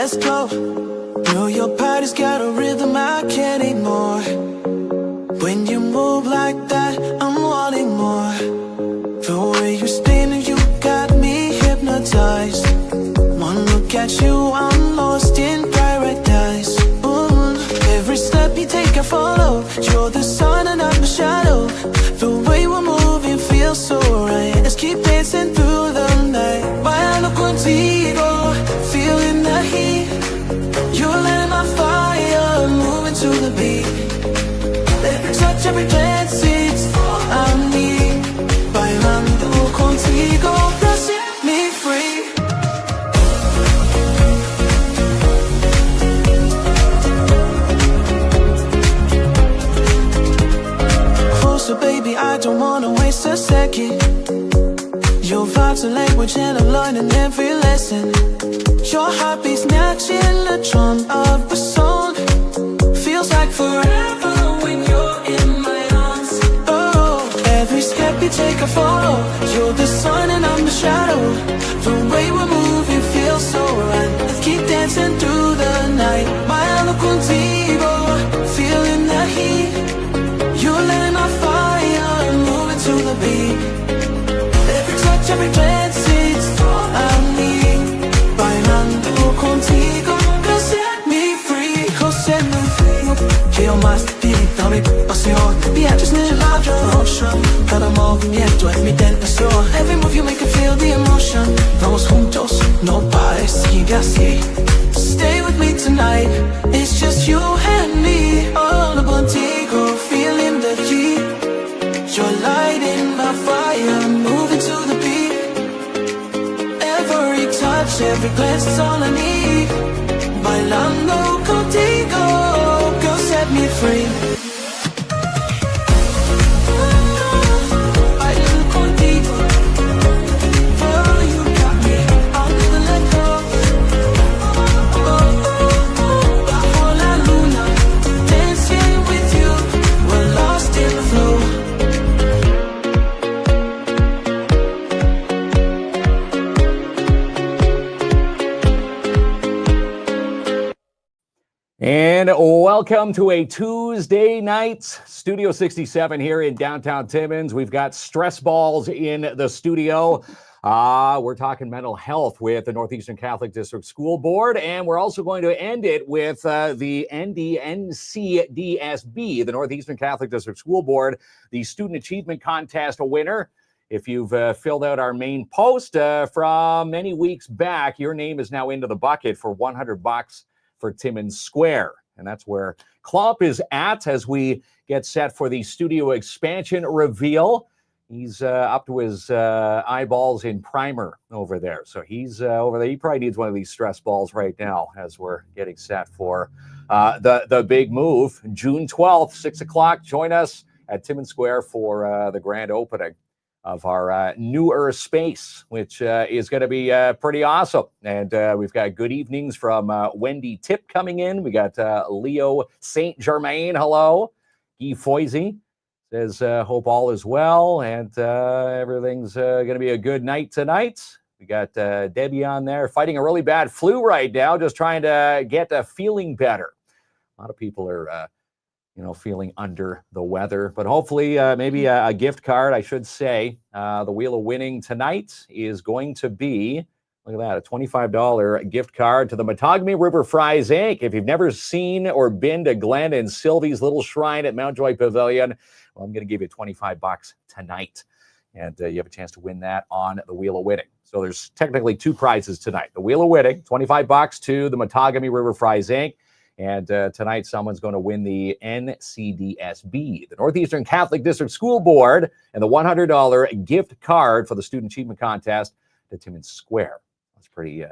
let's go. Know your body's got a rhythm I can't ignore. When you move like that, I'm wanting more. The way you spin, you got me hypnotized. One look at you, I'm lost in paradise. Every step you take, I follow. You're the sun and I'm the shadow. The way we're moving feels so right. Let's keep dancing through the night. Bailando contigo, feeling the heat. You're lighting my fire, moving to the beat. Every touch, every glance, it's all I need. Bailando contigo, set me free. Closer, baby, I don't wanna waste a second. Your vibes are language and I'm learning every lesson. Your heartbeat's matching the drum of the song. Feels like forever when you're in my arms. Oh, every step you take I follow. You're the sun and I'm the shadow. The way we're moving feels so right. Let's keep dancing through the night. Bailando contigo, feeling the heat. You're lighting my fire, moving to the beat. Every touch, every glance, it's all I need. Bailando contigo, go set me free, go set me free. Quiero más de ti, dame pasión. Viajes en el ocean, cada movimiento es mi tentación. Every move you make me feel the emotion. Vamos juntos, no pares, sigue así. Stay with me tonight, it's just you and me. All contigo, feeling the heat. You're lighting my fire, moving to the beat. Every touch, every glance is all I need. Bailando contigo, girl, set me free. Bailando contigo, oh, you got me, I'll never let go. Bajo la luna, dancing with you, we're lost in the flow. And welcome to a Tuesday night, Studio 67 here in downtown Timmins. We've got stress balls in the studio. We're talking mental health with the Northeastern Catholic District School Board, and we're also going to end it with the NCDSB, the Northeastern Catholic District School Board, the Student Achievement Contest winner. If you've filled out our main post from many weeks back, your name is now into the bucket for $100 for Timmins Square. And that's where KLOMP is at as we get set for the studio expansion reveal. He's up to his eyeballs in primer over there. So he's over there. He probably needs one of these stress balls right now as we're getting set for the big move. June 12th, 6 o'clock. Join us at Timmins Square for the grand opening of our newer space, which is going to be pretty awesome. And we've got good evenings from Wendy Tip coming in. We got Leo St. Germain. Hello. Guy Foisey says, hope all is well. And everything's going to be a good night tonight. We got Debbie on there fighting a really bad flu right now, just trying to get feeling better. A lot of people are feeling under the weather, but hopefully maybe a gift card, I should say. The Wheel of Winning tonight is going to be, look at that, a $25 gift card to the Mattagami River Fries Inc. If you've never seen or been to Glenn and Sylvie's little shrine at Mount Joy Pavilion, well, I'm going to give you $25 tonight. And you have a chance to win that on the Wheel of Winning. So there's technically two prizes tonight. The Wheel of Winning, $25 to the Mattagami River Fries Inc. And tonight, someone's going to win the NCDSB, the Northeastern Catholic District School Board, and the $100 gift card for the Student Achievement Contest to Timmins Square. That's pretty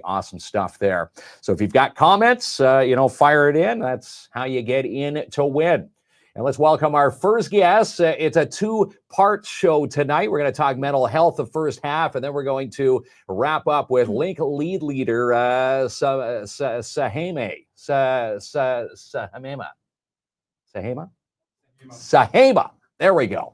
awesome stuff there. So if you've got comments, fire it in. That's how you get in to win. And let's welcome our first guest. It's a two-part show tonight. We're going to talk mental health the first half, and then we're going to wrap up with Link lead leader Sahema. There we go.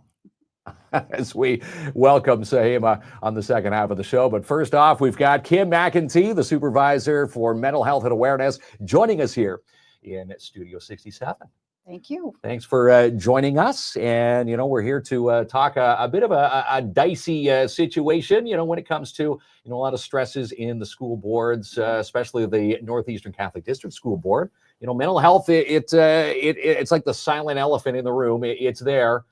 as we welcome Sahima on the second half of the show. But first off, we've got Kim McEntee, the supervisor for mental health and awareness, joining us here in Studio 67. Thank you. Thanks for joining us. And, we're here to talk a bit of a dicey situation, when it comes to, a lot of stresses in the school boards, especially the Northeastern Catholic District School Board. Mental health, it's like the silent elephant in the room. It's there.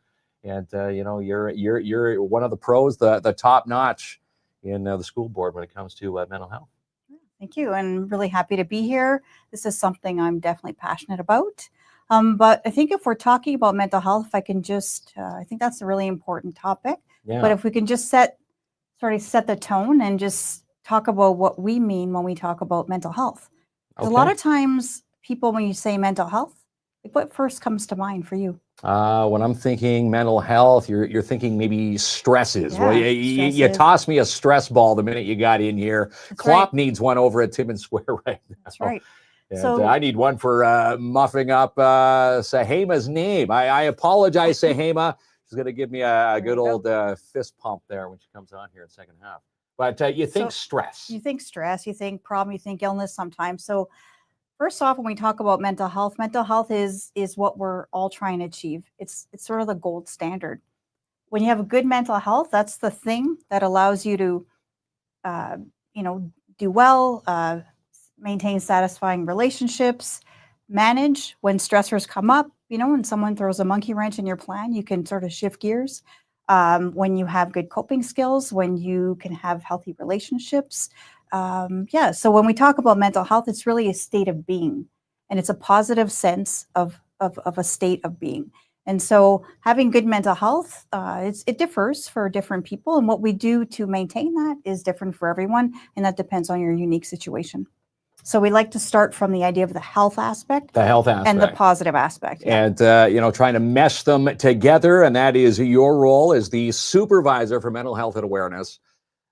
And, you're one of the pros, the top notch in the school board when it comes to mental health. Thank you. And really happy to be here. This is something I'm definitely passionate about. But I think if we're talking about mental health, if I can just, I think that's a really important topic. Yeah. But if we can just set the tone and just talk about what we mean when we talk about mental health. Okay. A lot of times people, when you say mental health, like what first comes to mind for you? When I'm thinking mental health, you're thinking maybe stresses. Yeah, Well, you tossed me a stress ball the minute you got in here. That's KLOMP right. needs one over at Timmins Square right now. That's right. And So I need one for muffing up Sahima's name. I apologize, Sahima. She's going to give me a good old fist pump there when she comes on here in the second half. But you think stress. You think stress, you think problem, you think illness sometimes. So first off, when we talk about mental health is what we're all trying to achieve. It's sort of the gold standard. When you have a good mental health, that's the thing that allows you to, do well, maintain satisfying relationships, manage when stressors come up. When someone throws a monkey wrench in your plan, you can sort of shift gears. When you have good coping skills, when you can have healthy relationships. So when we talk about mental health, it's really a state of being, and it's a positive sense of a state of being. And so having good mental health, it differs for different people, and what we do to maintain that is different for everyone, and that depends on your unique situation. So we like to start from the idea of the health aspect. And the positive aspect. Yeah. And, trying to mesh them together. And that is your role as the supervisor for mental health and awareness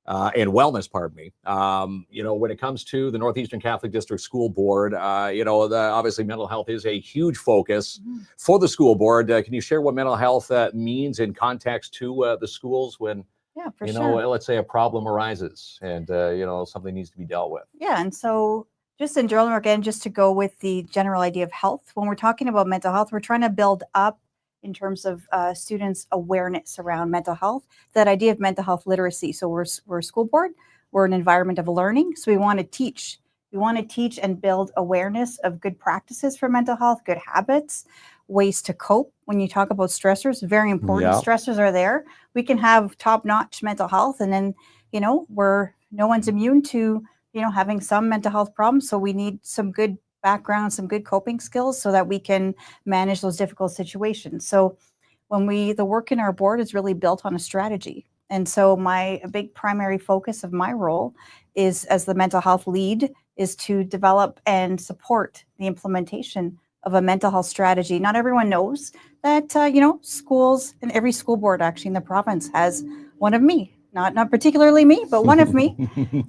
and wellness, pardon me. When it comes to the Northeastern Catholic District School Board, obviously mental health is a huge focus for the school board. Can you share what mental health means in context to the schools when, sure. let's say a problem arises and, something needs to be dealt with? Yeah. And so just in general, again, just to go with the general idea of health, when we're talking about mental health, we're trying to build up in terms of students' awareness around mental health, that idea of mental health literacy. So we're a school board, we're an environment of learning. So we want to teach. We want to teach and build awareness of good practices for mental health, good habits, ways to cope. When you talk about stressors, very important. Yeah. Stressors are there. We can have top-notch mental health, and then, no one's immune to, having some mental health problems. So we need some good background, some good coping skills so that we can manage those difficult situations. So when the work in our board is really built on a strategy. And so a big primary focus of my role is, as the mental health lead, is to develop and support the implementation of a mental health strategy. Not everyone knows that, schools, and every school board actually in the province has one of me. Not particularly me, but one of me.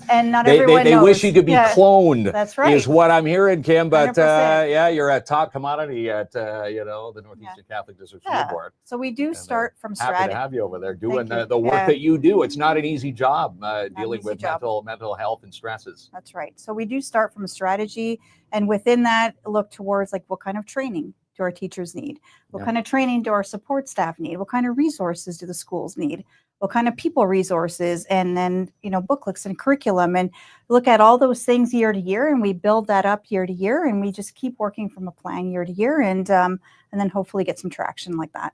And not everyone knows. They wish you could be cloned. That's right. Is what I'm hearing, Kim. But you're a top commodity at the Northeastern Catholic District School Board. So we do start from strategy. Happy to have you over there doing the work that you do. It's not an easy job dealing with mental health and stresses. That's right. So we do start from strategy, and within that, look towards what kind of training do our teachers need? What kind of training do our support staff need? What kind of resources do the schools need? What kind of people resources, and then, booklets and curriculum, and look at all those things year to year, and we build that up year to year, and we just keep working from a plan year to year, and then hopefully get some traction like that.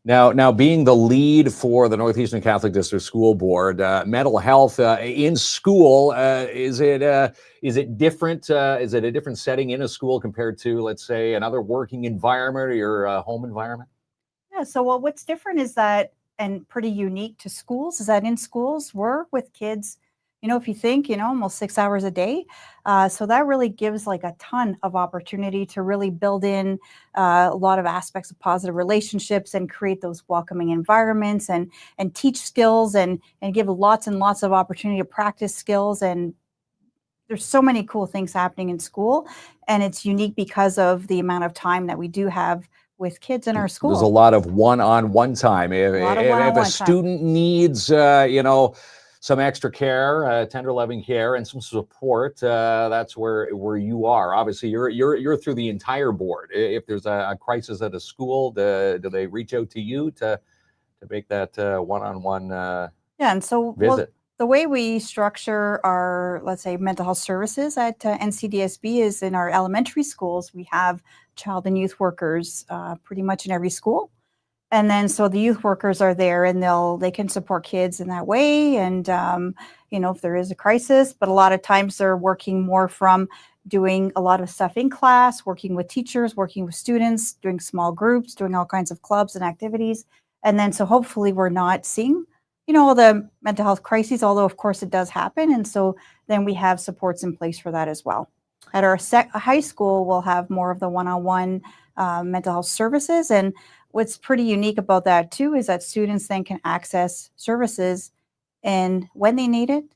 Now, being the lead for the Northeastern Catholic District School Board, mental health in school, is it different? Is it a different setting in a school compared to, let's say, another working environment or your home environment? Yeah. So, what's different is that, and pretty unique to schools, is that in schools we're with kids, if you think, almost 6 hours a day. So that really gives a ton of opportunity to really build in a lot of aspects of positive relationships and create those welcoming environments and teach skills and give lots and lots of opportunity to practice skills. And there's so many cool things happening in school, and it's unique because of the amount of time that we do have with kids in our There's a school. lot of one-on-one time. If, A lot of if one-on-one a time. student needs, some extra care, tender loving care, and some support, that's where you are. Obviously, you're through the entire board. If there's a crisis at a school, do they reach out to you to make that one-on-one Yeah, and so visit? the way we structure our, let's say, mental health services at NCDSB is in our elementary schools. We have child and youth workers pretty much in every school. And then so the youth workers are there and they can support kids in that way. And, if there is a crisis, but a lot of times they're working more from doing a lot of stuff in class, working with teachers, working with students, doing small groups, doing all kinds of clubs and activities. And then so hopefully we're not seeing, all the mental health crises, although of course it does happen. And so then we have supports in place for that as well. At our high school, we'll have more of the one-on-one mental health services. And what's pretty unique about that too is that students then can access services and when they need it,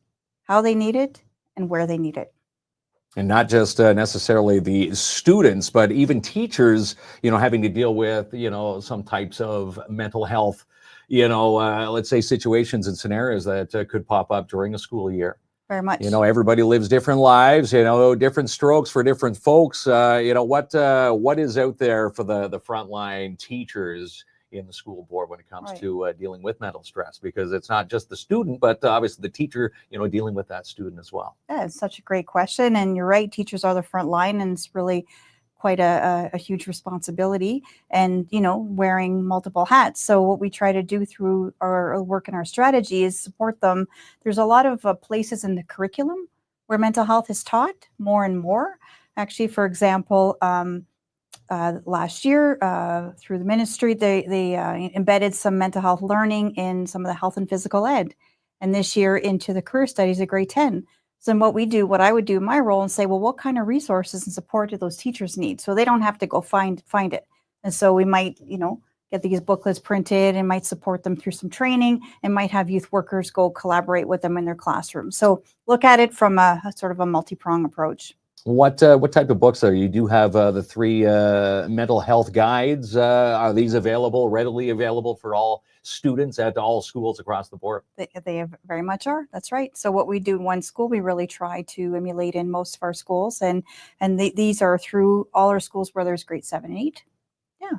how they need it, and where they need it. And not just necessarily the students, but even teachers, having to deal with, some types of mental health, let's say situations and scenarios that could pop up during a school year. Very much. Everybody lives different lives, different strokes for different folks. What is out there for the frontline teachers in the school board when it comes to dealing with mental stress? Because it's not just the student, but obviously the teacher, dealing with that student as well. Yeah, it's such a great question. And you're right, teachers are the front line, and it's really quite a huge responsibility and, wearing multiple hats. So what we try to do through our work and our strategy is support them. There's a lot of places in the curriculum where mental health is taught more and more. Actually, for example, last year through the ministry, they embedded some mental health learning in some of the health and physical ed. And this year into the career studies at grade 10. So what I would do in my role and say, well, what kind of resources and support do those teachers need? So they don't have to go find it. And so we might, get these booklets printed and might support them through some training and might have youth workers go collaborate with them in their classroom. So look at it from a sort of a multi-pronged approach. What type of books are you? Do have the 3 mental health guides? Are these readily available for all students at all schools across the board? They very much are. That's right. So what we do in one school, we really try to emulate in most of our schools, and these are through all our schools where there's grade 7 and 8. Yeah.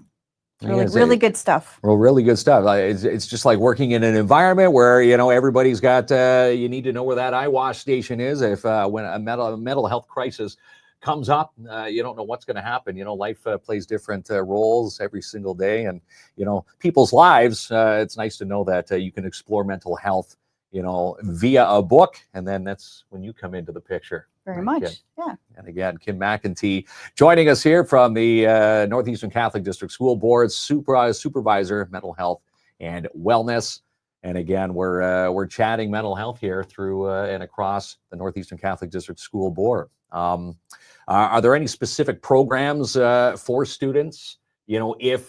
Really good stuff. Well, really good stuff. It's just like working in an environment where, everybody's got, you need to know where that eye wash station is. If when a mental health crisis comes up, you don't know what's going to happen. Life plays different roles every single day. And, people's lives, it's nice to know that you can explore mental health, via a book. And then that's when you come into the picture. Very much. Yeah. And again, Kim McEntee joining us here from the Northeastern Catholic District School Board, supervisor, mental health and wellness. And again, we're chatting mental health here through and across the Northeastern Catholic District School Board. Are there any specific programs for students, if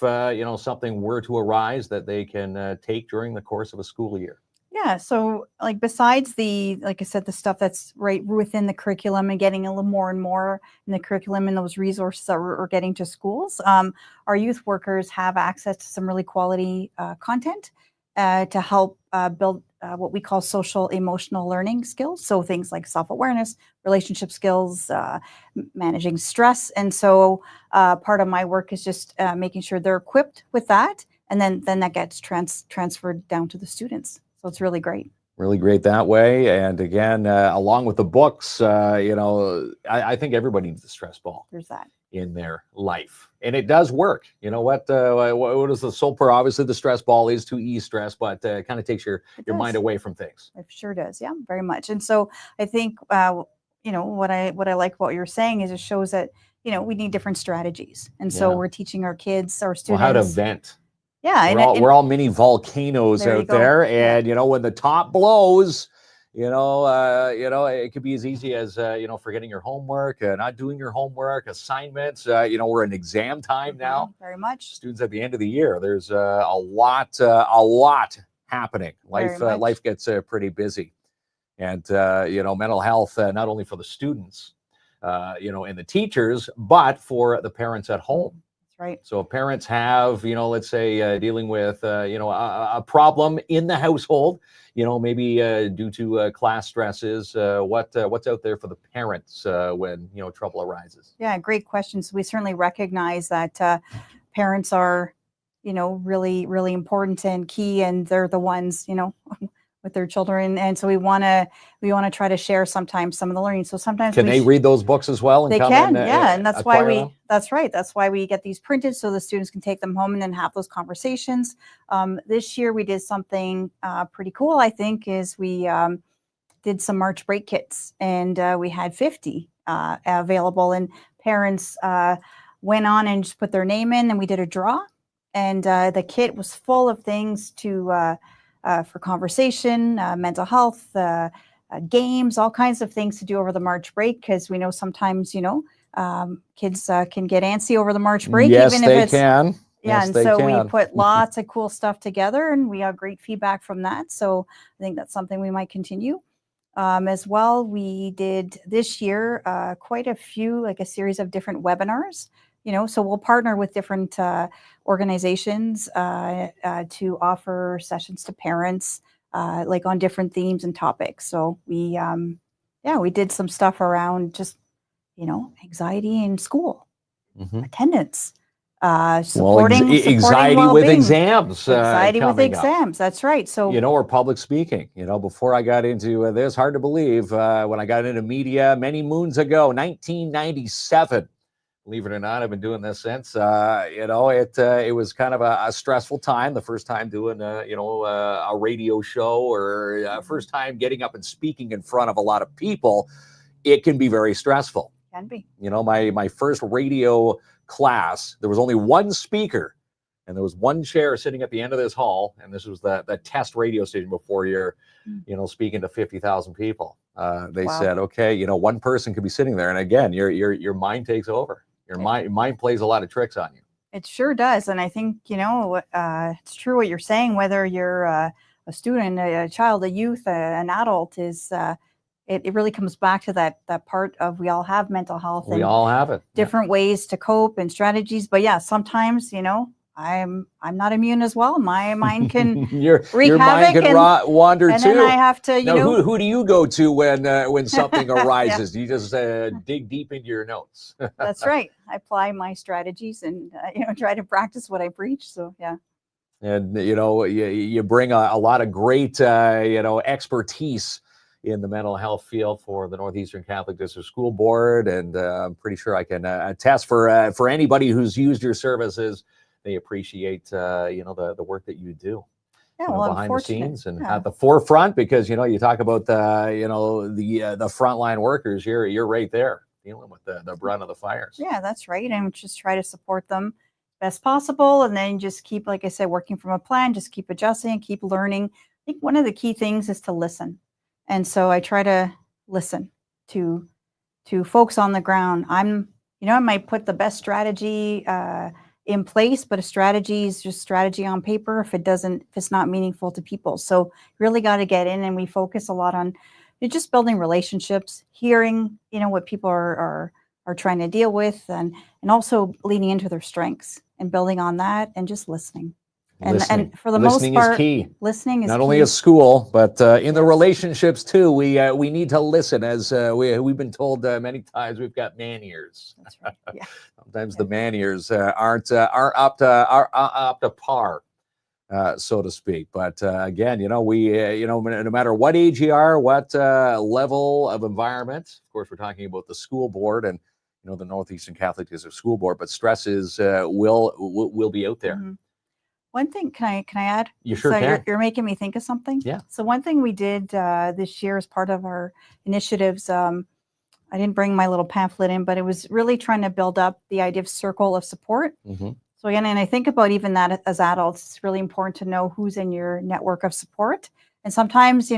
something were to arise that they can take during the course of a school year? Yeah, so besides like I said, the stuff that's right within the curriculum and getting a little more and more in the curriculum and those resources that we're getting to schools, our youth workers have access to some really quality content to help build what we call social emotional learning skills. So things like self-awareness, relationship skills, managing stress. And so part of my work is just making sure they're equipped with that. And then that gets transferred down to the students. So it's really great. Really great that way. And again, along with the books, I think everybody needs a stress ball. There's that in their life. And it does work. What is the Solper? Obviously, the stress ball is to ease stress, but it kind of takes your mind away from things. It sure does. Yeah, very much. And so I think, what I like about what you're saying is it shows that, we need different strategies. And so we're teaching our kids, our students. Well, how to vent. Yeah. We're all mini volcanoes out there. And, when the top blows, it could be as easy as, forgetting your homework, not doing your homework, assignments. We're in exam time now. Very much. Students at the end of the year, there's a lot happening. Life gets pretty busy. And, mental health, not only for the students, and the teachers, but for the parents at home. right. So if parents have, let's say dealing with, a problem in the household, maybe due to class stresses, what's out there for the parents when, trouble arises? Yeah, great questions. We certainly recognize that parents are, really, really important and key, and they're the ones, with their children. And so we want to try to share sometimes some of the learning. So sometimes Can they read those books as well? And they come can, and, yeah, and that's why acquire them? that's right. That's why we get these printed so the students can take them home and then have those conversations. This year we did something pretty cool, I think, is we did some March break kits, and we had 50 available, and parents went on and just put their name in, and we did a draw, and the kit was full of things for conversation, mental health, games, all kinds of things to do over the March break, because we know sometimes, kids can get antsy over the March break. Yes, even if they it's, can. Yeah, Yes, and they so can. we put lots of cool stuff together, and we got great feedback from that. So I think that's something we might continue. As well, we did this year quite a few, like a series of different webinars. So we'll partner with different organizations to offer sessions to parents, like on different themes and topics. So we did some stuff around just, anxiety in school, attendance, supporting anxiety with well-being. exams. Anxiety with coming up. exams. That's right. So Or public speaking. Before I got into this, hard to believe, when I got into media many moons ago, 1997. Believe it or not, I've been doing this since. It was kind of a stressful time. The first time doing, a radio show, or first time getting up and speaking in front of a lot of people. It can be very stressful. Can be. My first radio class, there was only one speaker, and there was one chair sitting at the end of this hall, and this was the test radio station before you're, speaking to 50,000 people. They said, okay, one person could be sitting there, and again, your mind takes over. Your mind plays a lot of tricks on you. It sure does, and I think it's true what you're saying. Whether you're a student, a child, a youth, an adult, is it really comes back to that part of we all have mental health. We all have it. Different ways to cope and strategies. But yeah, sometimes I'm not immune as well. My mind can your mind can wander and too. Then I have to who do you go to when something arises? Do you just dig deep into your notes? That's right. I apply my strategies and try to practice what I preach. So yeah. And you bring a lot of great expertise in the mental health field for the Northeastern Catholic District School Board, and I'm pretty sure I can attest for anybody who's used your services. They appreciate the work that you do. Yeah, well, behind the scenes and at the forefront, because you talk about the frontline workers. You're right there dealing with the brunt of the fires. Yeah, that's right, and just try to support them best possible, and then just keep, like I said, working from a plan. Just keep adjusting, keep learning. I think one of the key things is to listen, and so I try to listen to folks on the ground. I might put the best strategy in place, but a strategy is just strategy on paper if it's not meaningful to people. So really got to get in, and we focus a lot on just building relationships, hearing what people are trying to deal with, and also leaning into their strengths and building on that, and just listening. And for the most part, is key. Listening is not key. only at school, but in the relationships too. We need to listen, as we've been told many times. We've got man ears. That's right. Yeah. Sometimes the man ears aren't up to par, so to speak. But again, we no matter what age you are, what level of environment. Of course, we're talking about the school board and the Northeastern Catholic District School Board, but stresses will be out there. Mm-hmm. One thing, can I add? You sure can. You're making me think of something. Yeah. So one thing we did this year as part of our initiatives, I didn't bring my little pamphlet in, but it was really trying to build up the idea of circle of support. Mm-hmm. So again, and I think about even that as adults, it's really important to know who's in your network of support. And sometimes,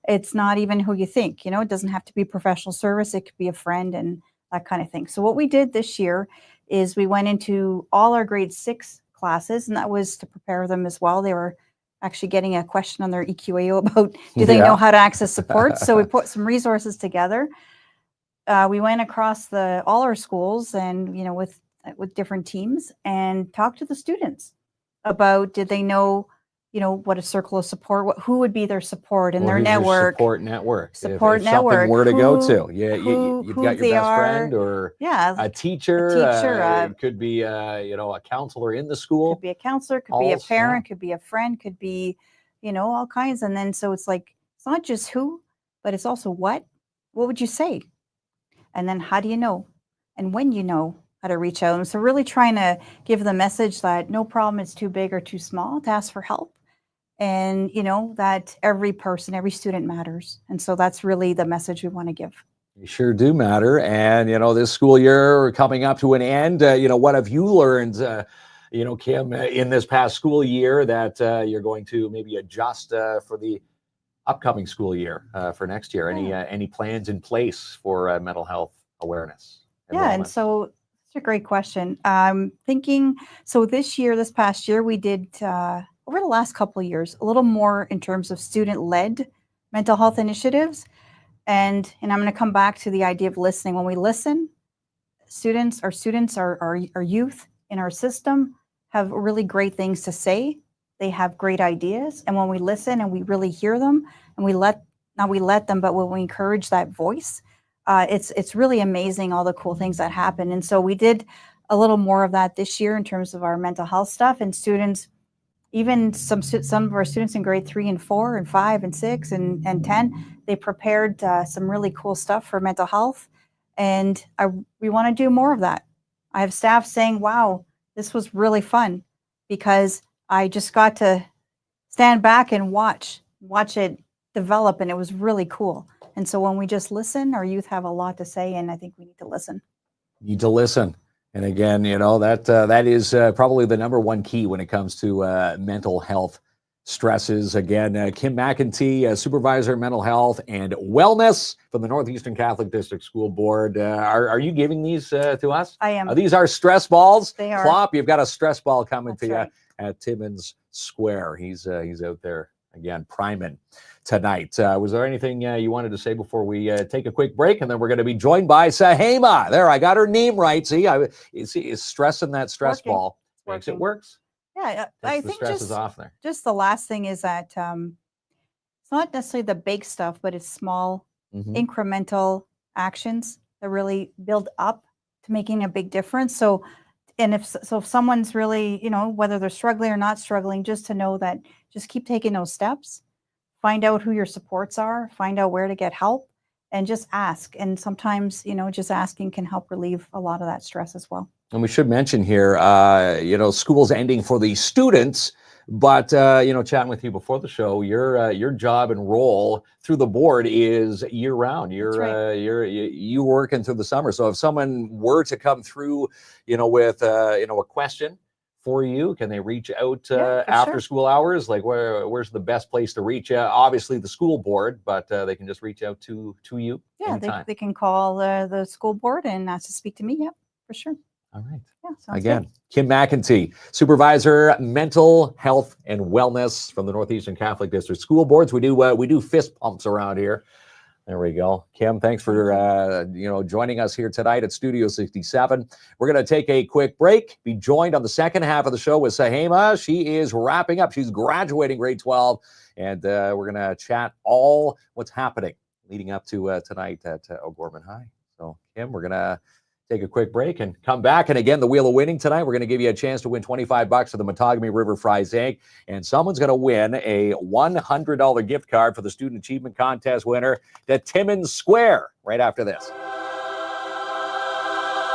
it's not even who you think. It doesn't have to be professional service. It could be a friend and that kind of thing. So what we did this year is we went into all our grade 6 classes, and that was to prepare them as well. They were actually getting a question on their EQAO about do they know how to access support. So we put some resources together. We went across all our schools, and with with different teams and talk to the students about, did they know, what a circle of support, who would be their support and their Who's your network. support network. Support if network. something were to go to, you've who got your they best are. friend or a teacher. It could be, a counselor in the school. Could be a counselor, could be a parent, could be a friend, could be, all kinds. And then, so it's like, it's not just who, but it's also what would you say? And then how do you know? And when you know how to reach out. And so really trying to give the message that no problem is too big or too small to ask for help. And, that every person, every student matters. And so that's really the message we want to give. You sure do matter. And, this school year coming up to an end, what have you learned, Kim, in this past school year that you're going to maybe adjust for the upcoming school year for next year? Any plans in place for mental health awareness? And so it's a great question. Thinking, so this past year, we did, over the last couple of years, a little more in terms of student-led mental health initiatives. And I'm going to come back to the idea of listening. When we listen, our youth in our system have really great things to say. They have great ideas. And when we listen and we really hear them, and not we let them, but when we encourage that voice, it's really amazing all the cool things that happen. And so we did a little more of that this year in terms of our mental health stuff, and students, even some of our students in grade 3 and 4 and 5 and 6 and 10, they prepared some really cool stuff for mental health. And we want to do more of that. I have staff saying, wow, this was really fun, because I just got to stand back and watch it develop, and it was really cool. And so when we just listen, our youth have a lot to say, and I think we need to listen. And again, that is probably the number one key when it comes to mental health stresses. Again, Kim McEntee, Supervisor of Mental Health and Wellness from the Northeastern Catholic District School Board. Are you giving these to us? I am. These are stress balls. They are. KLOMP, you've got a stress ball coming That's to right. you at Timmins Square. He's out there again priming tonight. Was there anything you wanted to say before we take a quick break? And then we're going to be joined by Sahema. There, I got her name right. See, it's stressing that stress ball. Makes it works. Yeah, I think stress is off there. Just the last thing is that it's not necessarily the big stuff, but it's small, incremental actions that really build up to making a big difference. So if someone's really, whether they're struggling or not struggling, just to know that just keep taking those steps, find out who your supports are, find out where to get help, and just ask. And sometimes, just asking can help relieve a lot of that stress as well. And we should mention here, school's ending for the students, but, chatting with you before the show, your job and role through the board is year round. You're working through the summer. So if someone were to come through, with, a question for you, can they reach out after school hours? Like where's the best place to reach? Obviously the school board, but they can just reach out to you. Yeah, they can call the school board and ask to speak to me. Yeah, for sure. All right. Yeah, again, good. Kim McEntee, Supervisor, Mental Health and Wellness from the Northeastern Catholic District School Boards. We do fist pumps around here. There we go. Kim, thanks for joining us here tonight at Studio 67. We're going to take a quick break. Be joined on the second half of the show with Sahema. She is wrapping up. She's graduating grade 12, and we're going to chat all what's happening leading up to tonight at O'Gorman High. So, Kim, we're going to take a quick break and come back. And again, the Wheel of Winning tonight, we're going to give you a chance to win $25 to the Mattagami River Fries Inc. And someone's going to win a $100 gift card for the Student Achievement Contest winner to Timmins Square right after this.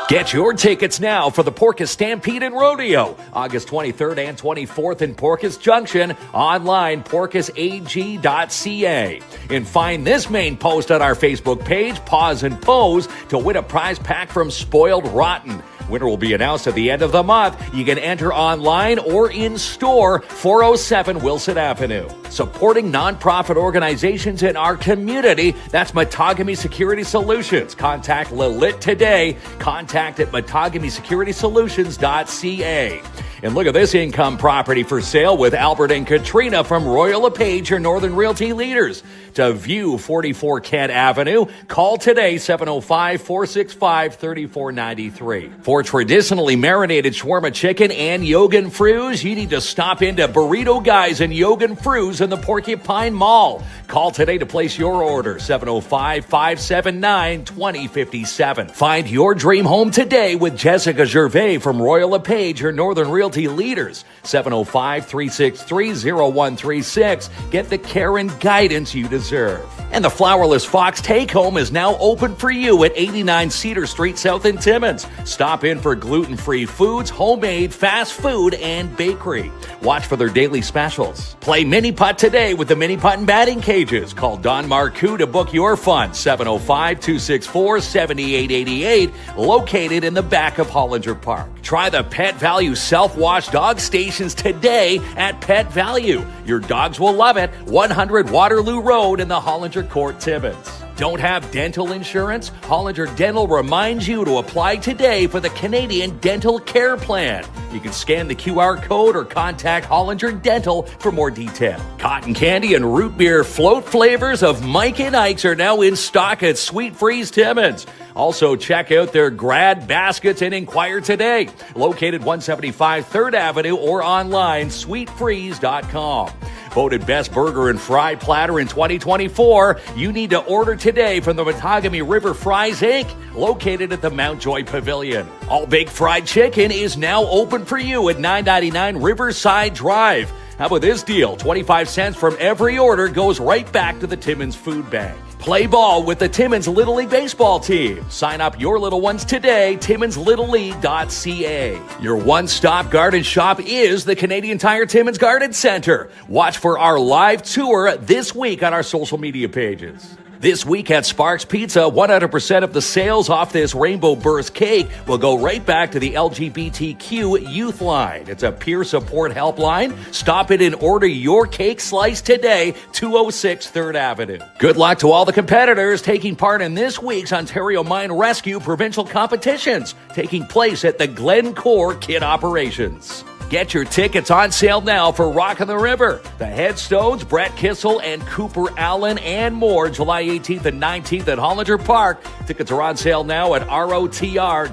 Get your tickets now for the Porpoise Stampede and Rodeo, August 23rd and 24th in Porpoise Junction, online porpoiseag.ca. And find this main post on our Facebook page, Pause and Pose, to win a prize pack from Spoiled Rotten. Winner will be announced at the end of the month. You can enter online or in store, 407 Wilson Avenue. Supporting nonprofit organizations in our community, that's Mattagami Security Solutions. Contact Lilith today. Contact at MattagamiSecuritySolutions.ca. And look at this income property for sale with Albert and Katrina from Royal LePage, your Northern Realty leaders. To view 44 Kent Avenue, call today 705-465-3493. For traditionally marinated shawarma chicken and Yogan Frus, you need to stop into Burrito Guys and Yogan Frus in the Porcupine Mall. Call today to place your order, 705-579-2057. Find your dream home today with Jessica Gervais from Royal LePage, your Northern Realty leaders. 705-363-0136. Get the care and guidance you deserve. And the Flourless Fox Take-Home is now open for you at 89 Cedar Street South in Timmins. Stop in for gluten-free foods, homemade, fast food, and bakery. Watch for their daily specials. Play mini putt today with the mini putt and batting cages. Call Don Marcoux to book your fun. 705-264-7888, located in the back of Hollinger Park. Try the Pet Value self-wash dog stations today at Pet Value. Your dogs will love it. 100 Waterloo Road in the Hollinger Court, Timmins. Don't have dental insurance? Hollinger Dental reminds you to apply today for the Canadian Dental Care Plan. You can scan the QR code or contact Hollinger Dental for more detail. Cotton candy and root beer float flavors of Mike and Ike's are now in stock at Sweet Freeze Timmins. Also, check out their grad baskets and inquire today. Located 175 3rd Avenue or online, sweetfreeze.com. Voted Best Burger and Fry Platter in 2024. You need to order today from the Mattagami River Fries Inc., located at the Mountjoy Pavilion. All Baked Fried Chicken is now open for you at 999 Riverside Drive. How about this deal? 25 cents from every order goes right back to the Timmins Food Bank. Play ball with the Timmins Little League baseball team. Sign up your little ones today, TimminsLittleLeague.ca. Your one-stop garden shop is the Canadian Tire Timmins Garden Center. Watch for our live tour this week on our social media pages. This week at Sparks Pizza, 100% of the sales off this Rainbow Burst cake will go right back to the LGBTQ youth line. It's a peer support helpline. Stop it and order your cake slice today, 206 3rd Avenue. Good luck to all the competitors taking part in this week's Ontario Mine Rescue Provincial Competitions, taking place at the Glencore Kit Operations. Get your tickets on sale now for Rock on the River, the Headstones, Brett Kissel, and Cooper Allen, and more, July 18th and 19th at Hollinger Park. Tickets are on sale now at rotr.ca.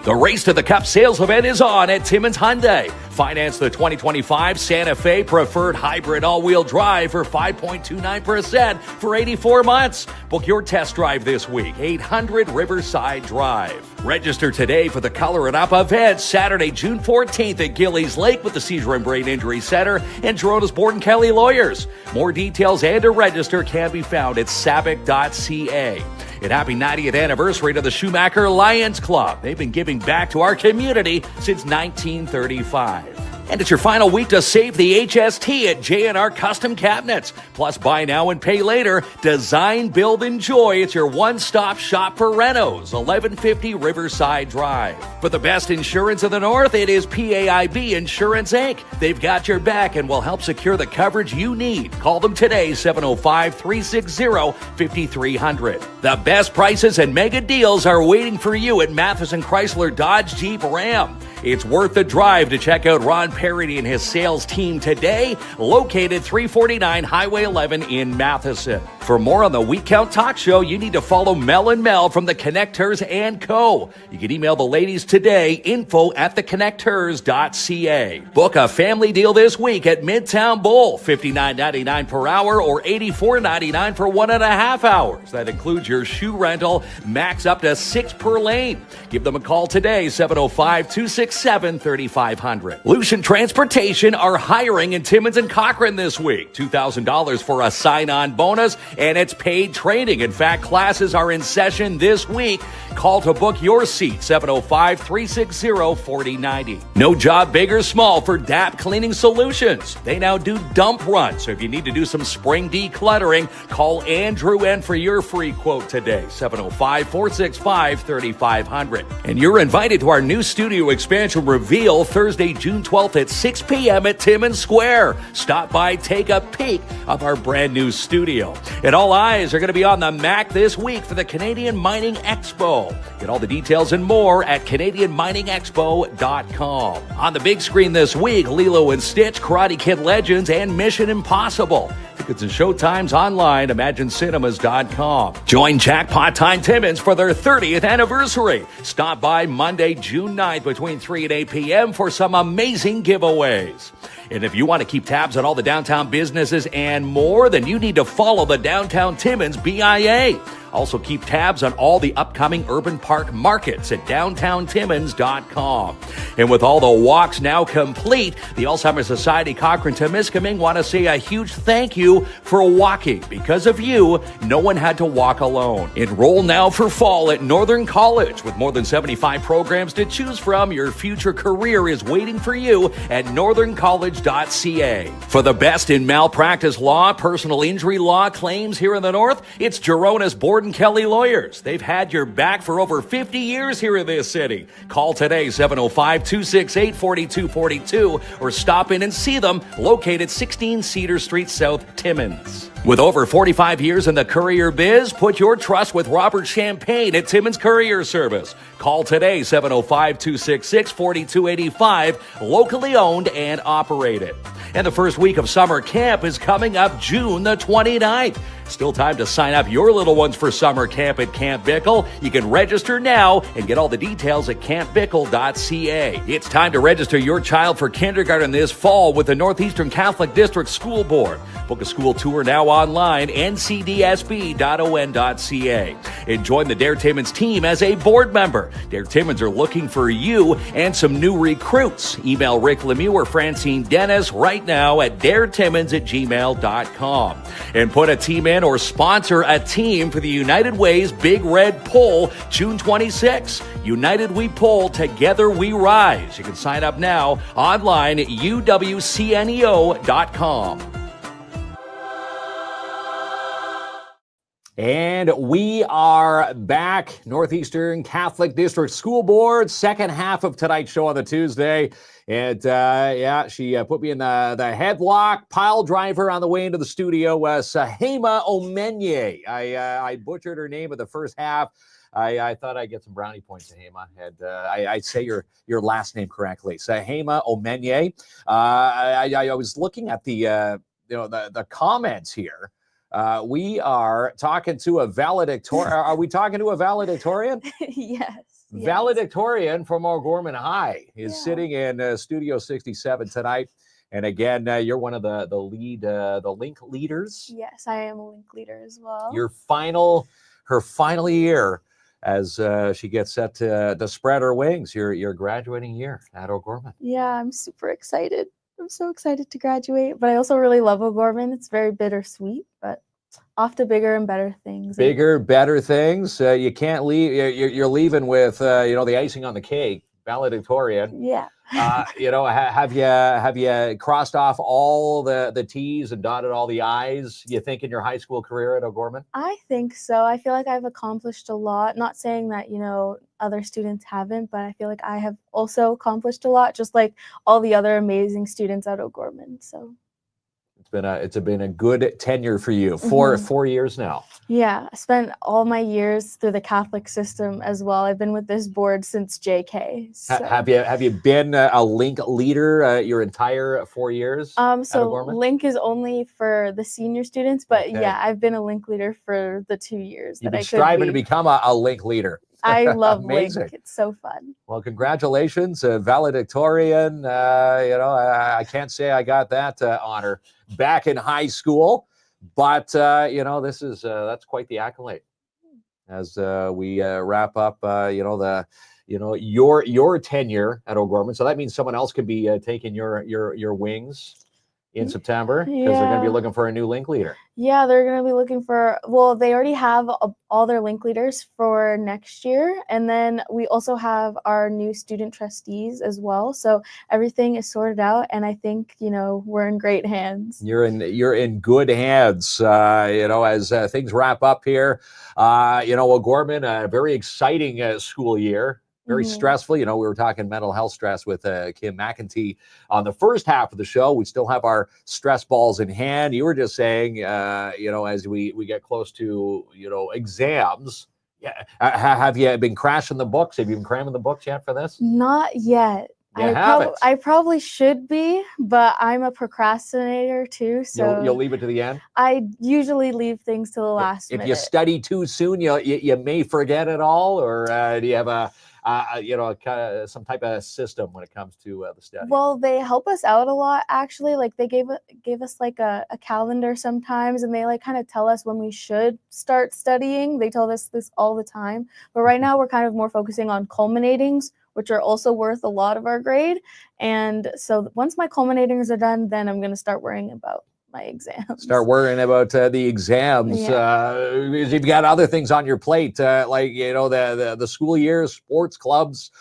The Race to the Cup sales event is on at Timmins Hyundai. Finance the 2025 Santa Fe Preferred Hybrid All-Wheel Drive for 5.29% for 84 months. Book your test drive this week, 800 Riverside Drive. Register today for the Color It Up event Saturday, June 14th at Gillies Lake with the Seizure and Brain Injury Center and Gerona's Borden Kelly Lawyers. More details and to register can be found at sabic.ca. And happy 90th anniversary to the Schumacher Lions Club. They've been giving back to our community since 1935. And it's your final week to save the HST at J&R Custom Cabinets. Plus, buy now and pay later. Design, build, enjoy. It's your one-stop shop for renos. 1150 Riverside Drive. For the best insurance in the North, it is PAIB Insurance, Inc. They've got your back and will help secure the coverage you need. Call them today, 705-360-5300. The best prices and mega deals are waiting for you at Matheson Chrysler Dodge Jeep Ram. It's worth the drive to check out Ron Parody and his sales team today, located 349 Highway 11 in Matheson. For more on the Week Count Talk Show, you need to follow Mel and Mel from the Connectors & Co. You can email the ladies today, info@theconnectors.ca. Book a family deal this week at Midtown Bowl, $59.99 per hour or $84.99 for 1.5 hours. That includes your shoe rental, max up to 6 per lane. Give them a call today, 705-267-3500. Lucian Transportation are hiring in Timmins and Cochrane this week. $2,000 for a sign-on bonus, and it's paid training. In fact, classes are in session this week. Call to book your seat, 705-360-4090. No job big or small for DAP Cleaning Solutions. They now do dump runs, so if you need to do some spring decluttering, call Andrew N for your free quote today, 705-465-3500. And you're invited to our new studio expansion substantial reveal Thursday, June 12th at 6 p.m. at Timmins Square. Stop by, take a peek of our brand new studio. And all eyes are going to be on the MAC this week for the Canadian Mining Expo. Get all the details and more at CanadianMiningExpo.com. On the big screen this week, Lilo and Stitch, Karate Kid Legends, and Mission Impossible. Tickets and showtimes online, ImagineCinemas.com. Join Jackpot Time Timmins for their 30th anniversary. Stop by Monday, June 9th between 3 and 8 p.m. for some amazing giveaways. And if you want to keep tabs on all the downtown businesses and more, then you need to follow the Downtown Timmins BIA. Also keep tabs on all the upcoming urban park markets at downtowntimmins.com. And with all the walks now complete, the Alzheimer's Society Cochrane-Temiskaming want to say a huge thank you for walking. Because of you, no one had to walk alone. Enroll now for fall at Northern College. With more than 75 programs to choose from, your future career is waiting for you at northerncollege.ca. For the best in malpractice law, personal injury law claims here in the North, it's Gerona's Board and Kelly Lawyers. They've had your back for over 50 years here in this city. Call today, 705-268-4242, or stop in and see them, located 16 Cedar Street South, Timmins. With over 45 years in the courier biz, put your trust with Robert Champagne at Timmins Courier Service. Call today, 705-266-4285, locally owned and operated. And the first week of summer camp is coming up June the 29th. Still time to sign up your little ones for summer camp at Camp Bickle. You can register now and get all the details at campbickle.ca. It's time to register your child for kindergarten this fall with the Northeastern Catholic District School Board. Book a school tour now online, ncdsb.on.ca. And join the Dare Timmins team as a board member. Dare Timmins are looking for you and some new recruits. Email Rick Lemieux or Francine Dennis right now at daretimmins@gmail.com. And put a team in or sponsor a team for the United Way's Big Red Poll, June 26. United we pull, together we rise. You can sign up now online at uwcneo.com. And we are back. Northeastern Catholic District School Board, second half of tonight's show on the Tuesday. And she put me in the headlock, pile driver on the way into the studio. Sahema Omenye. I butchered her name in the first half. I thought I'd get some brownie points, Sahema. And I say your last name correctly, Sahema Omenye. I was looking at the comments here. We are talking to a valedictorian. Are we talking to a valedictorian? Yes. Valedictorian from O'Gorman High is sitting in Studio 67 tonight. And again, you're one of the link leaders. Yes, I am a link leader as well. Her final year as she gets set to spread her wings. Your graduating year at O'Gorman. Yeah, I'm super excited. I'm so excited to graduate, but I also really love O'Gorman. It's very bittersweet, but off to bigger and better things. Bigger, better things. You can't leave. You're leaving with the icing on the cake, valedictorian. Yeah. Have you crossed off all the T's and dotted all the I's, you think, in your high school career at O'Gorman? I think so. I feel like I've accomplished a lot. Not saying that, other students haven't, but I feel like I have also accomplished a lot, just like all the other amazing students at O'Gorman. So it's been a good tenure for you. Four years now. Yeah, I spent all my years through the Catholic system as well. I've been with this board since JK. So. Have you been a link leader your entire 4 years? So link is only for the senior students, but yeah, I've been a link leader for the 2 years. You've been striving to become a link leader. I love Link. It's so fun. Well, congratulations, valedictorian. I can't say I got that honor back in high school, but that's quite the accolade. As we wrap up, your tenure at O'Gorman. So that means someone else could be taking your wings in September because they're going to be looking for a new link leader. Yeah, they're going to be looking for, they already have all their link leaders for next year. And then we also have our new student trustees as well. So everything is sorted out. And I think, we're in great hands. You're in good hands, as things wrap up here. O'Gorman, a very exciting school year. very stressful. You know, we were talking mental health stress with Kim McEntee on the first half of the show. We still have our stress balls in hand. You were just saying, you know, as we get close to, you know, exams, yeah. Have you been crashing the books? Have you been cramming the books yet for this? Not yet. You haven't. I probably should be, but I'm a procrastinator too. So You'll leave it to the end? I usually leave things to the last If minute. you study too soon, you may forget it all, or do you have you know, some type of system when it comes to the study? Well, they help us out a lot, actually. Like, they gave us like a calendar sometimes, and they like kind of tell us when we should start studying. They tell us this all the time. But right now we're kind of more focusing on culminatings, which are also worth a lot of our grade. And so once my culminatings are done, then I'm going to start worrying about my exams. Start worrying about the exams. Because you've got other things on your plate, like, you know, the school year, sports clubs,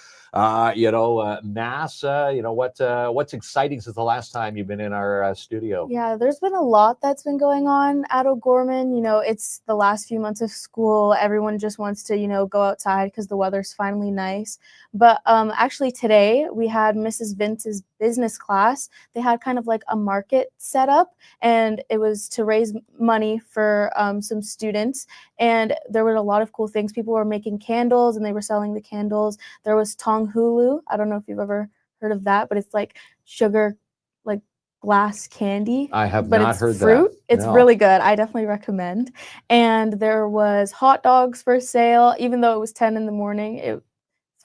you know, mass. You know, what's exciting since the last time you've been in our studio? Yeah, there's been a lot that's been going on at O'Gorman. You know, it's the last few months of school. Everyone just wants to, you know, go outside because the weather's finally nice. But actually today we had Mrs. Vince's business class. They had kind of like a market set up, and it was to raise money for some students. And there were a lot of cool things. People were making candles, and they were selling the candles. There was Tonghulu. I don't know if you've ever heard of that, but it's like sugar, like glass candy. I have but not it's heard fruit. that. It's No. really good. I definitely recommend. And there was hot dogs for sale, even though it was 10 in the morning. It's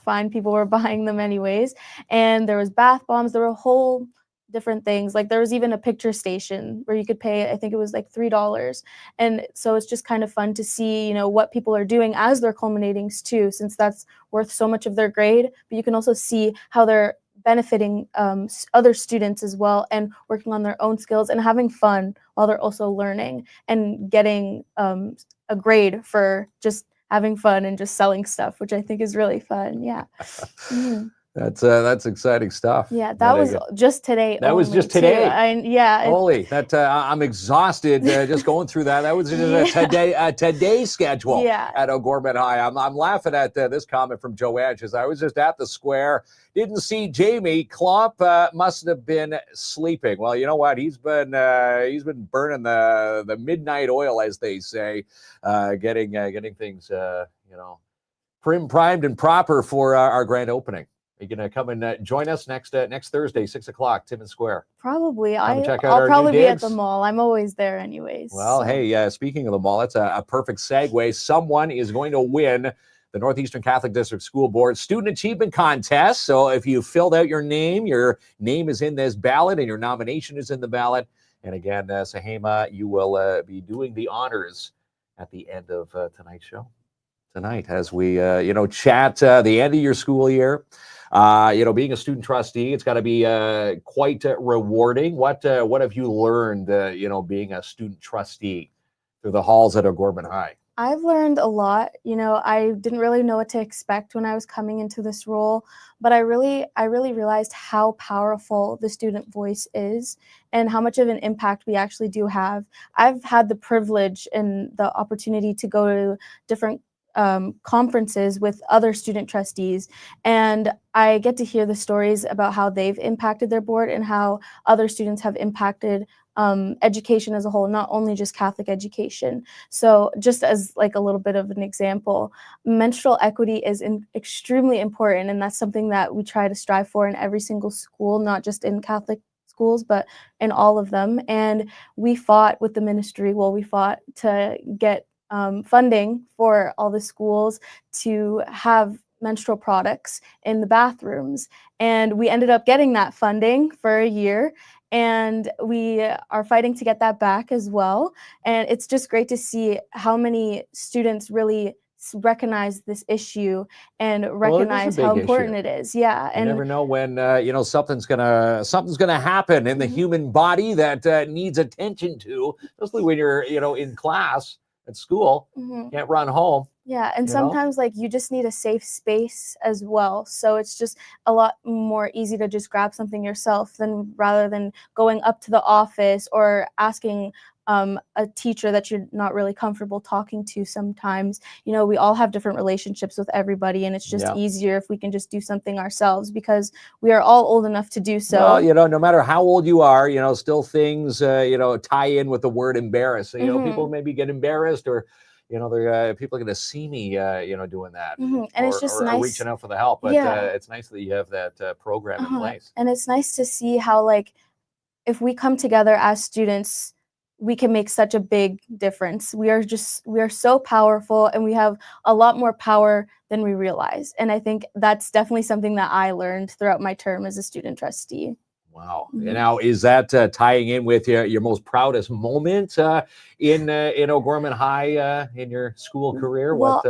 fine. People were buying them anyways. And there was bath bombs. There were a whole different things. Like, there was even a picture station where you could pay, I think it was like $3. And so it's just kind of fun to see, you know, what people are doing as they're culminating too, since that's worth so much of their grade. But you can also see how they're benefiting other students as well, and working on their own skills and having fun while they're also learning and getting a grade for just having fun and just selling stuff, which I think is really fun. Yeah. Mhm. That's exciting stuff. Yeah, that was just today. That was only, just today. too. Yeah. Holy, I'm exhausted just going through that. That was just a today schedule at O'Gorman High. I'm laughing at this comment from Joanne. She says, I was just at the square, didn't see Jamie. KLOMP must have been sleeping. Well, you know what? He's been burning the midnight oil, as they say, getting things you know, primed and proper for our grand opening. Are you going to come and join us next Thursday, 6 o'clock, Timmins Square? Probably. I'll probably be at the mall. I'm always there anyways. Well, so. hey, speaking of the mall, that's a perfect segue. Someone is going to win the Northeastern Catholic District School Board Student Achievement Contest. So if you filled out your name is in this ballot, and your nomination is in the ballot. And again, Sahema, you will be doing the honors at the end of tonight's show. Tonight, as we, you know, chat the end of your school year. You know, being a student trustee, it's got to be quite rewarding. What have you learned, you know, being a student trustee through the halls at O'Gorman High? I've learned a lot. You know, I didn't really know what to expect when I was coming into this role, but I really realized how powerful the student voice is and how much of an impact we actually do have. I've had the privilege and the opportunity to go to different conferences with other student trustees, and I get to hear the stories about how they've impacted their board and how other students have impacted education as a whole, not only just Catholic education. So just as like a little bit of an example, menstrual equity is extremely important, and that's something that we try to strive for in every single school, not just in Catholic schools, but in all of them. And we fought with the ministry. Well, we fought to get funding for all the schools to have menstrual products in the bathrooms. And we ended up getting that funding for a year, and we are fighting to get that back as well. And it's just great to see how many students really recognize this issue and recognize how important it is. Yeah. And you never know when you know, something's gonna happen in the human body that needs attention to, especially when you're, you know, in class at school, can't run home. Yeah, and sometimes like you just need a safe space as well. So it's just a lot more easy to just grab something yourself rather than going up to the office or asking a teacher that you're not really comfortable talking to sometimes. You know, we all have different relationships with everybody, and it's just Yeah. easier if we can just do something ourselves because we are all old enough to do so. Well, you know, no matter how old you are, you know, still things, you know, tie in with the word embarrass. You know, people maybe get embarrassed, or, you know, they're people are going to see me, you know, doing that, And it's just or nice. reaching out for the help. But Yeah. it's nice that you have that program in place. And it's nice to see how, like, if we come together as students, we can make such a big difference. We are so powerful, and we have a lot more power than we realize. And I think that's definitely something that I learned throughout my term as a student trustee. Wow. Now, is that tying in with your most proudest moment in O'Gorman High in your school career? Well,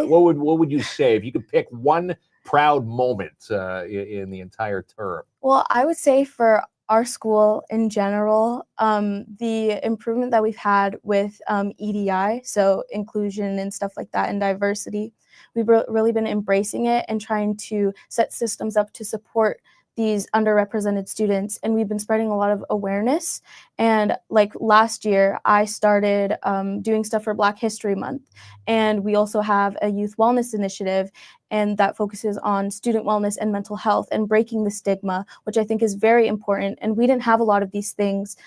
What would you say if you could pick one proud moment in the entire term? Well, I would say for our school in general, the improvement that we've had with EDI, so inclusion and stuff like that, and diversity, we've really been embracing it and trying to set systems up to support these underrepresented students. And we've been spreading a lot of awareness. And like last year, I started doing stuff for Black History Month. And we also have a youth wellness initiative, and that focuses on student wellness and mental health and breaking the stigma, which I think is very important. And we didn't have a lot of these things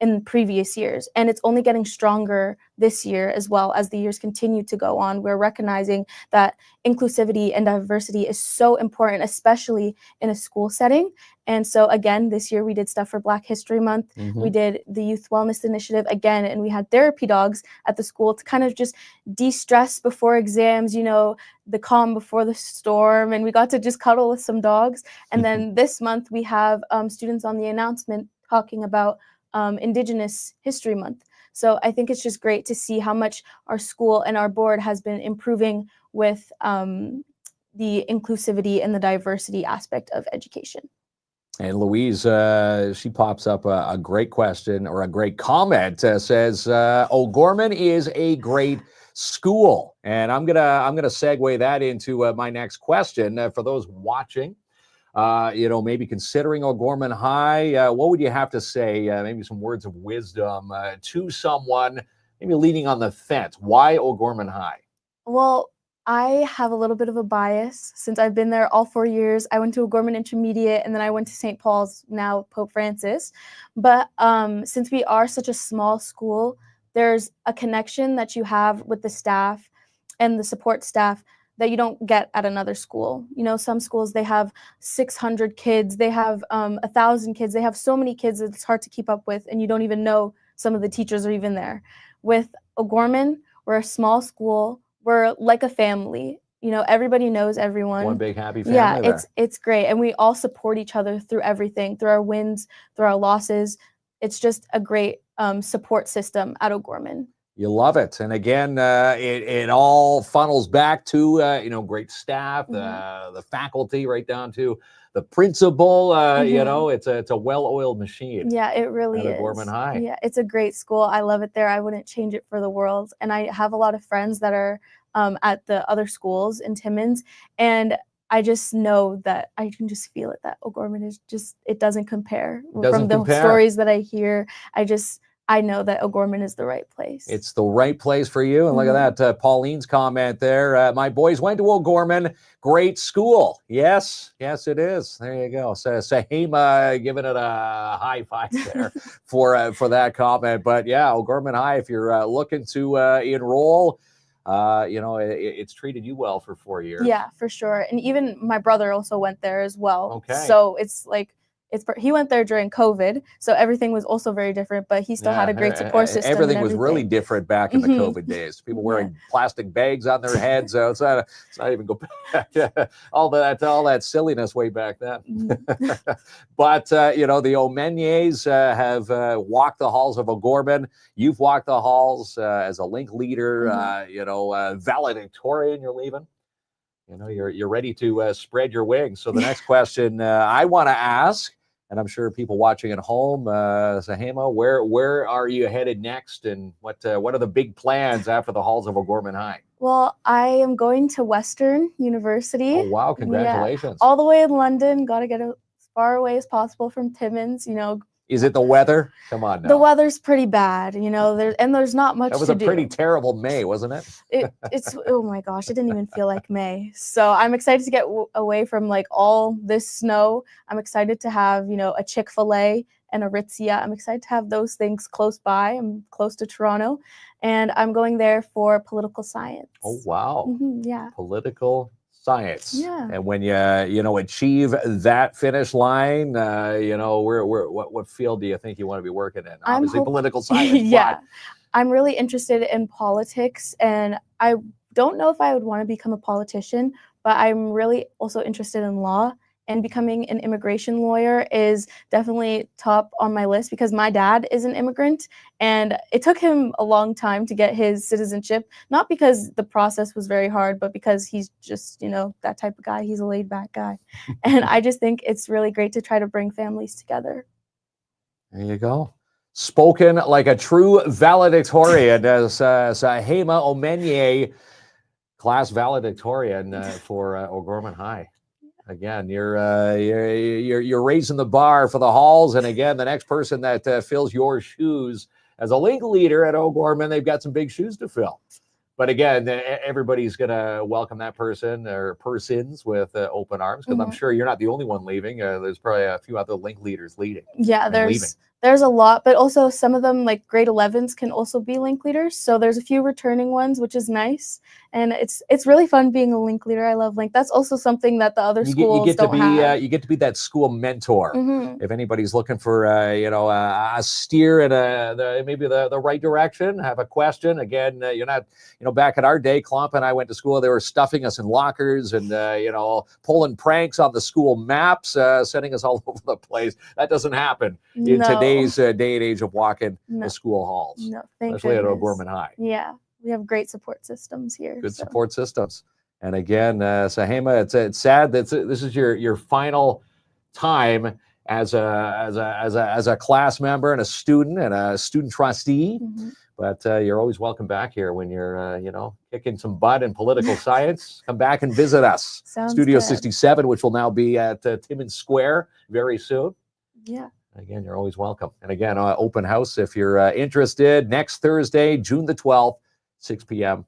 in previous years. And it's only getting stronger this year as well as the years continue to go on. We're recognizing that inclusivity and diversity is so important, especially in a school setting. And so again, this year we did stuff for Black History Month. We did the Youth Wellness Initiative again, and we had therapy dogs at the school to kind of just de-stress before exams, you know, the calm before the storm, and we got to just cuddle with some dogs. And then this month we have students on the announcement talking about Indigenous History Month. So I think it's just great to see how much our school and our board has been improving with the inclusivity and the diversity aspect of education. And Louise, she pops up a great question or a great comment. Says O'Gorman is a great school, and I'm gonna segue that into my next question for those watching. You know, maybe considering O'Gorman High, what would you have to say? Maybe some words of wisdom to someone maybe leaning on the fence. Why O'Gorman High? Well, I have a little bit of a bias since I've been there all 4 years. I went to O'Gorman Intermediate, and then I went to St. Paul's, now Pope Francis. But since we are such a small school, there's a connection that you have with the staff and the support staff that you don't get at another school. You know, some schools, they have 600 kids, they have 1,000 kids, they have so many kids that it's hard to keep up with, and you don't even know some of the teachers are even there. With O'Gorman, we're a small school, we're like a family. You know, everybody knows everyone. One big happy family. Yeah, there. it's great, and we all support each other through everything, through our wins, through our losses. It's just a great support system at O'Gorman. You love it. And again, it all funnels back to, you know, great staff, the faculty, right down to the principal. You know, it's a well-oiled machine. Yeah, it really is. O'Gorman High. Yeah, it's a great school. I love it there. I wouldn't change it for the world. And I have a lot of friends that are at the other schools in Timmins, and I just know that I can just feel it, that O'Gorman is just, it doesn't compare. From the stories that I hear, I know that O'Gorman is the right place. It's the right place for you. And look at that, Pauline's comment there. My boys went to O'Gorman. Great school. Yes, it is. There you go. So Sahima giving it a high five there for that comment. But yeah, O'Gorman High, if you're looking to enroll, you know, it's treated you well for 4 years. Yeah, for sure. And even my brother also went there as well. Okay. So it's like, he went there during COVID, so everything was also very different, but he still had a great support system. Everything was really different back in the COVID days. People wearing plastic bags on their heads. So it's not even go back. all that silliness way back then. But you know, the O'Menyes have walked the halls of O'Gorman. You've walked the halls as a link leader. You know, valedictorian. You're leaving. You know, you're ready to spread your wings. So the next question I want to ask, and I'm sure people watching at home, Sahima, where are you headed next, and what are the big plans after the halls of O'Gorman High? Well, I am going to Western University. Oh wow! Congratulations! Yeah, all the way in London. Got to get as far away as possible from Timmins. You know, Is it the weather? Come on now. The weather's pretty bad, you know, there's not much That was to a do. pretty terrible May, wasn't it? It's oh my gosh, it didn't even feel like May. So I'm excited to get away from like all this snow. I'm excited to have, you know, a Chick-fil-A and a Ritzia. I'm excited to have those things close by. I'm close to Toronto, and I'm going there for political science. Oh, wow. Yeah. Political science. Yeah. And when you know, achieve that finish line, you know, what field do you think you want to be working in? Obviously political science. Yeah. I'm really interested in politics, and I don't know if I would want to become a politician, but I'm really also interested in law, and becoming an immigration lawyer is definitely top on my list because my dad is an immigrant, and it took him a long time to get his citizenship, not because the process was very hard, but because he's just, you know, that type of guy. He's a laid back guy. And I just think it's really great to try to bring families together. There you go. Spoken like a true valedictorian as Hema Omenye, class valedictorian for O'Gorman High. Again, you're raising the bar for the halls, and again, the next person that fills your shoes as a link leader at O'Gorman, they've got some big shoes to fill. But again, everybody's going to welcome that person or persons with open arms, because I'm sure you're not the only one leaving. There's probably a few other link leaders leading. Yeah, there's a lot, but also some of them, like grade 11s, can also be link leaders. So there's a few returning ones, which is nice, and it's really fun being a link leader. I love link. That's also something that the other schools don't have. You get to be that school mentor. If anybody's looking for you know, a steer in maybe the right direction, have a question. Again, you're not, you know, back in our day, KLOMP and I went to school. They were stuffing us in lockers and you know, pulling pranks on the school maps, sending us all over the place. That doesn't happen in today's day and age of walking the school halls. No, thank especially goodness. at O'Gorman High. Yeah, we have great support systems here. Good support systems. And again, Sahema, it's sad that this is your final time as a class member and a student trustee. But you're always welcome back here when you're you know, kicking some butt in political science. Come back and visit us. Sounds Studio good. 67, which will now be at Timmins Square very soon. Yeah. Again, you're always welcome. And again, open house if you're interested. Next Thursday, June the 12th, 6 p.m.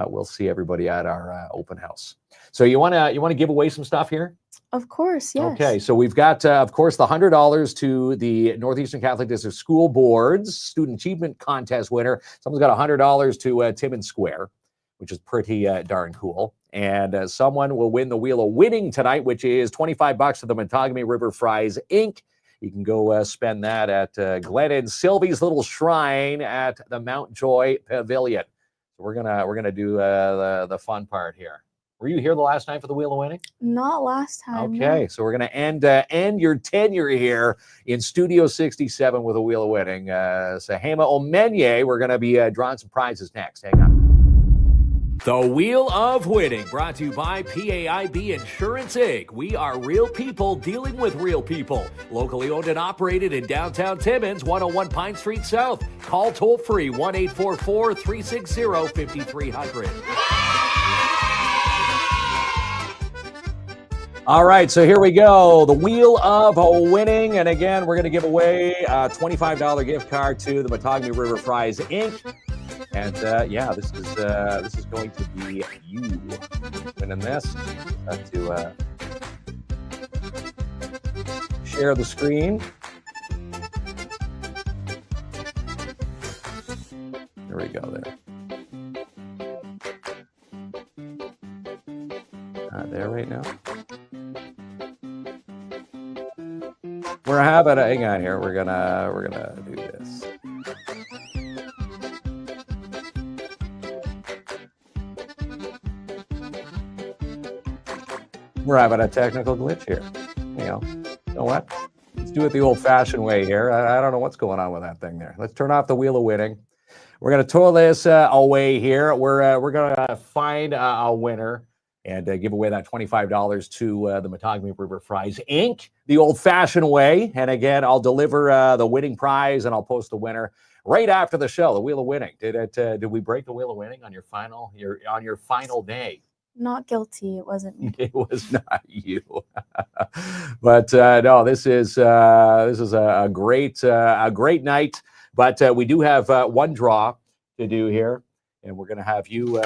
We'll see everybody at our open house. So you want to give away some stuff here? Of course, yes. Okay, so we've got, of course, the $100 to the Northeastern Catholic District School Board's Student Achievement Contest winner. Someone's got $100 to Timmins Square, which is pretty darn cool. And someone will win the Wheel of Winning tonight, which is $25 to the Mattagami River Fries, Inc. You can go spend that at Glenn and Sylvie's little shrine at the Mount Joy Pavilion. So we're gonna do the fun part here. Were you here the last night for the Wheel of Winning? Not last time. Okay, no. so we're gonna end your tenure here in Studio 67 with a Wheel of Winning. Sahema Omenye, we're gonna be drawing some prizes next. Hang on. The Wheel of Winning, brought to you by PAIB Insurance Inc. We are real people dealing with real people. Locally owned and operated in downtown Timmins, 101 Pine Street South. Call toll free 1-844-360-5300. All right, so here we go. The Wheel of Winning. And again, we're going to give away a $25 gift card to the Mattagami River Fries, Inc. And yeah, this is going to be you winning this. Have to share the screen. There we go. There. There right now. We're having a hang on here. We're gonna do this. We're having a technical glitch here. You know what? Let's do it the old-fashioned way here. I don't know what's going on with that thing there. Let's turn off the Wheel of Winning. We're going to toil this away here. We're going to find a winner and give away that $25 to the Mattagami River Fries, Inc., the old-fashioned way. And again, I'll deliver the winning prize and I'll post the winner right after the show. The Wheel of Winning. Did we break the Wheel of Winning on your final day? Not guilty. It wasn't me. It was not you. But no, this is a great night. But we do have one draw to do here, and we're going to have you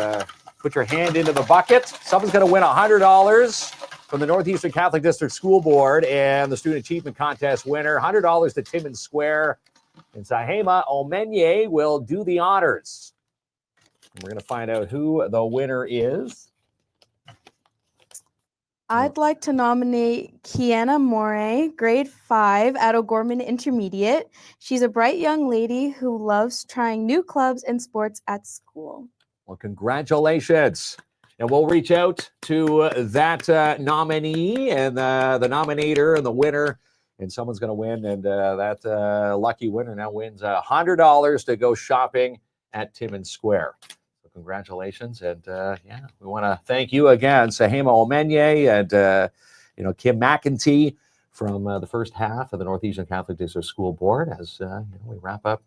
put your hand into the bucket. Someone's going to win $100 from the Northeastern Catholic District School Board, and the Student Achievement Contest winner, $100 to Timmins Square. And Sahema Omenye will do the honors. And we're going to find out who the winner is. I'd like to nominate Kiana Moray, grade 5 at O'Gorman Intermediate. She's a bright young lady who loves trying new clubs and sports at school. Well, congratulations. And we'll reach out to that nominee and the nominator and the winner. And someone's going to win. And that lucky winner now wins $100 to go shopping at Timmins Square. Congratulations. And yeah, we want to thank you again, Sahema Omenye and Kim McEntee from the first half of the Northeastern Catholic District School Board as we wrap up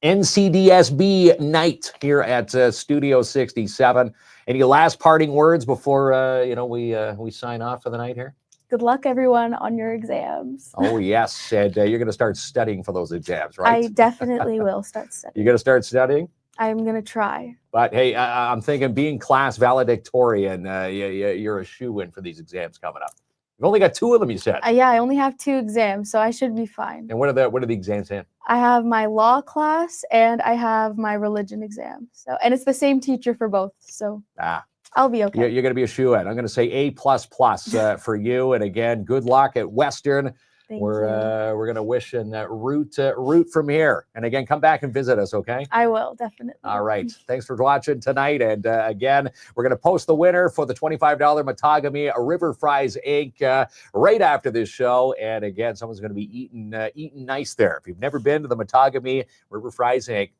NCDSB night here at Studio 67. Any last parting words before we sign off for the night here? Good luck, everyone, on your exams. Oh, yes. And you're going to start studying for those exams, right? I definitely will start studying. You're going to start studying? I'm going to try. But hey, I'm thinking being class valedictorian, you're a shoo-in for these exams coming up. You've only got 2 of them, you said. Yeah, I only have 2 exams, so I should be fine. And what are the exams in? I have my law class and I have my religion exam. And it's the same teacher for both, so I'll be okay. You're going to be a shoo-in. I'm going to say A++ for you. And again, good luck at Western. We're going to wish and root from here. And again, come back and visit us, okay? I will, definitely. All right. Thanks for watching tonight. And again, we're going to post the winner for the $25 Mattagami River Fries Inc. Right after this show. And again, someone's going to be eating nice there. If you've never been to the Mattagami River Fries Inc.,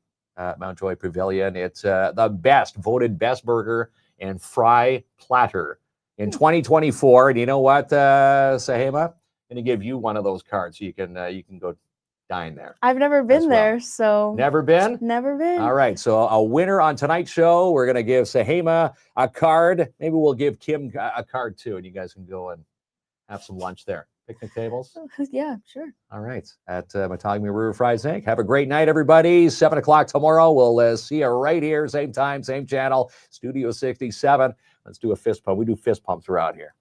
Mount Joy Pavilion, it's the voted best burger and fry platter in 2024. And you know what, Sahema? Going to give you one of those cards so you can go dine there. I've never been there, so. Never been? Never been. All right, so a winner on tonight's show. We're going to give Sahema a card. Maybe we'll give Kim a card too, and you guys can go and have some lunch there. Picnic tables? Yeah, sure. All right, at Mattagami River Fries Inc. Have a great night, everybody. 7 o'clock tomorrow. We'll see you right here, same time, same channel, Studio 67. Let's do a fist pump. We do fist pumps around here.